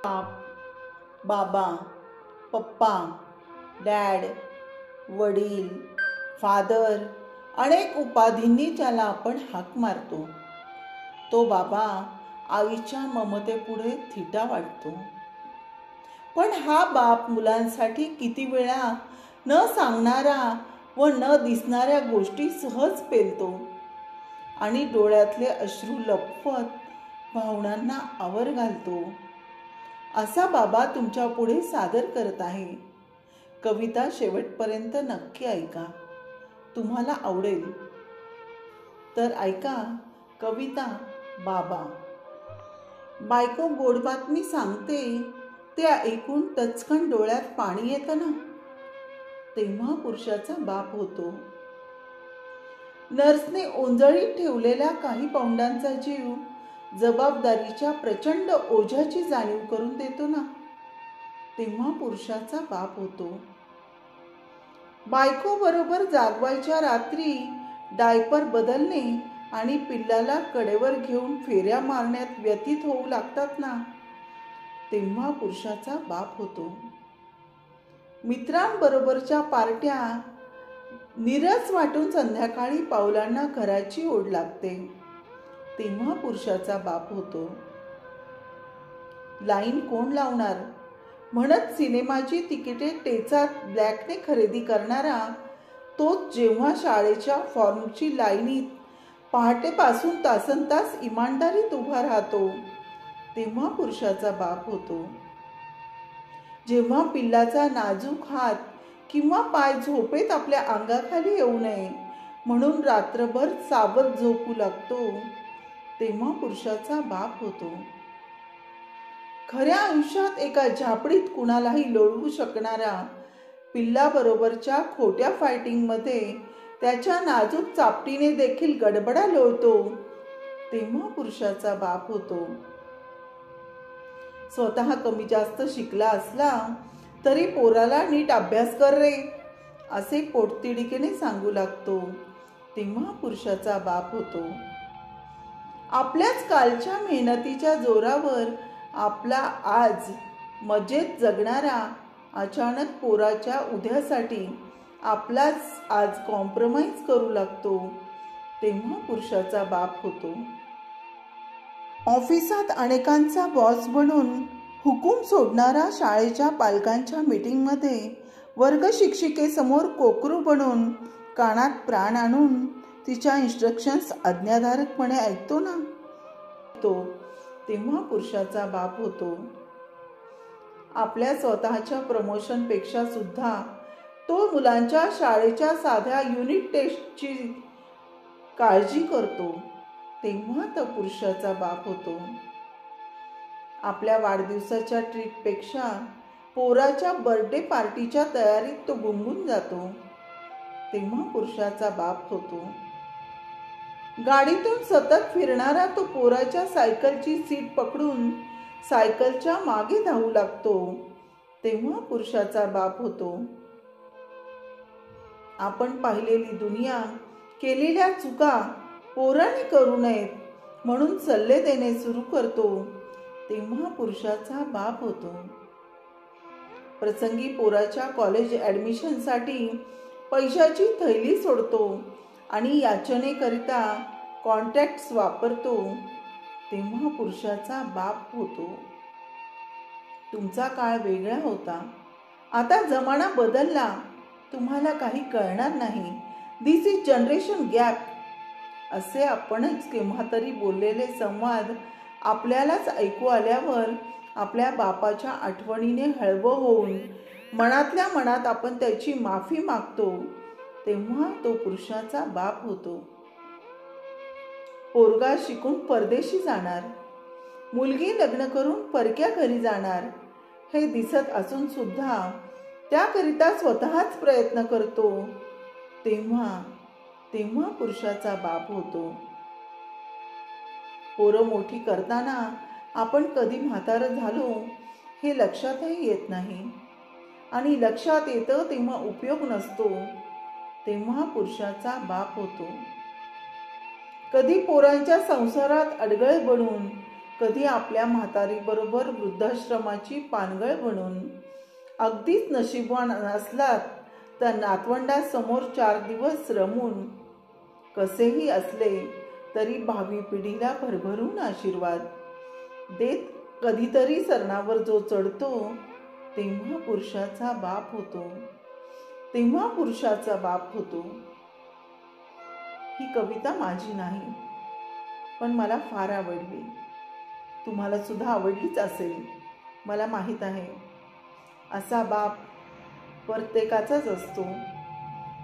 बाप, बाबा, पप्पा, डॅड, वडील, फादर अनेक उपाधींनी ज्याला आपण हाक मारतो, तो बाबा आईच्या ममतेपुढे थिटा वाटतो. पण हा बाप मुलांसाठी किती वेळा न सांगणारा व न दिसणाऱ्या गोष्टी सहज पेलतो आणि डोळ्यातले अश्रू लपवत भावनांना आवर घालतो. असा बाबा तुमच्या पुढे सादर करत आहे. कविता शेवटपर्यंत नक्की ऐका, तुम्हाला आवडेल. तर ऐका कविता बाबा. बायको गोड बातमी सांगते, ते ऐकून टचकन डोळ्यात पाणी येतं ना, तेव्हा पुरुषाचा बाप होतो. नर्सने ओंजळीत ठेवलेल्या काही पाऊंडांचा जीव जबाबदारीच्या प्रचंड ओझ्याची जाणीव करून देतो ना, तेव्हा पुरुषाचा बाप होतो. बायको बरोबर जागवायच्या रात्री डायपर बदलणे आणि पिल्लाला कडेवर घेऊन फेऱ्या मारण्यात व्यतीत होऊ लागतात ना, तेव्हा पुरुषाचा बाप होतो. मित्रांबरोबरच्या पार्ट्या नीरस वाटून संध्याकाळी पावलांना घराची ओढ लागते, तेव्हा पुरुषाचा बाप होतो. लाईन कोण लावणार म्हणत सिनेमाची तिकिटे टेचात ब्लॅकने खरेदी करणारा तोच जेव्हा शाळेच्या फॉर्मची लाईनीत पहाटेपासून तासनतास इमानदारीत उभा राहतो, तेव्हा पुरुषाचा बाप होतो. जेव्हा पिल्लाचा नाजूक हात किंवा पाय झोपेत आपल्या अंगाखाली येऊ नये म्हणून रात्रभर सावध झोपू लागतो, तेव्हा पुरुषाचा बाप होतो. खऱ्या आयुष्यात एका झापडीत कुणालाही लोळवू शकणारा पिल्लाबरोबरच्या खोट्या फायटिंगमध्ये त्याच्या नाजूक चापटीने देखील गडबडा लोळतो, तेव्हा पुरुषाचा बाप होतो. स्वतः कमी जास्त शिकला असला तरी पोराला नीट अभ्यास कर रे असे पोटतिडकीने सांगू लागतो, तेव्हा पुरुषाचा बाप होतो. आपल्याच कालच्या मेहनतीच्या जोरावर आपला आज मजेत जगणारा अचानक पोराच्या उद्यासाठी आपलाच आज कॉम्प्रोमाइज करू लागतो, तेव्हा पुरुषाचा बाप होतो. ऑफिसात अनेकांचा बॉस बनून हुकूम सोडणारा शाळेच्या पालकांच्या मीटिंगमध्ये वर्ग शिक्षिकेसमोर कोकरू बनून कानात प्राण आणून तिच्या इन्स्ट्रक्शन्स आज्ञाधारकपणे ऐकतो ना, तेव्हा पुरुषाचा बाप होतो. आपल्या स्वतःच्या प्रमोशनपेक्षा सुद्धा तो मुलांच्या शाळेच्या साध्या युनिट टेस्टची काळजी करतो, तेव्हा तो पुरुषाचा बाप होतो. आपल्या वाढदिवसाच्या ट्रीटपेक्षा पोराच्या बर्थडे पार्टीच्या तयारीत तो गुंगून जातो, तेव्हा पुरुषाचा बाप होतो. गाडीतून सतत फिरणारा तो पोराच्या सायकलची सीट पकडून सायकलच्या मागे धावू लागतो, तेव्हा पुरुषाचा बाप होतो. आपण पाहिलेली दुनिया, केलेल्या चुका पोराने करू नयेत म्हणून सल्ले देणे सुरू करतो, तेव्हा पुरुषाचा बाप होतो. प्रसंगी पोराच्या कॉलेज ॲडमिशनसाठी पैशाची थैली सोडतो आणि याचनेकरिता कॉन्टॅक्ट्स वापरतो, तेव्हा पुरुषाचा बाप होतो. तुमचा काळ वेगळा होता, आता जमाना बदलला, तुम्हाला काही कळणार नाही. दिस इज जनरेशन गॅप असे आपणच केव्हा तरी बोललेले संवाद आपल्यालाच ऐकू आल्यावर आपल्या बापाच्या आठवणीने हळवं होऊन मनातल्या मनात आपण त्याची माफी मागतो, तेव्हा तो पुरुषाचा बाप होतो. पोरगा शिकून परदेशी जाणार, मुलगी लग्न करून परक्या घरी जाणार हे दिसत असून सुद्धा त्याकरिता स्वतःच प्रयत्न करतो, तेव्हा पुरुषाचा बाप होतो. पोरं मोठी करताना आपण कधी म्हातारं झालो हे लक्षातही येत नाही आणि लक्षात येतं तेव्हा उपयोग नसतो, तेव्हा पुरुषाचा बाप होतो. कधी पोरांच्या संसारात अडगळ बनून, कधी आपल्या म्हातारीबरोबर वृद्धाश्रमाची पानगळ बनून, अगदीच नशीबवान असलात तर नातवंडासमोर 4 दिवस रमून, कसेही असले तरी भावी पिढीला भरभरून आशीर्वाद देत कधीतरी सरणावर जो चढतो, तेव्हा पुरुषाचा बाप होतो, तेव्हा पुरुषाचा बाप होतो. ही कविता माझी नाही, पण मला फार आवडली. तुम्हाला सुद्धा आवडलीच असेल, मला माहीत आहे. असा बाप प्रत्येकाचाच असतो.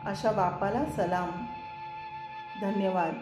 अशा बापाला सलाम. धन्यवाद.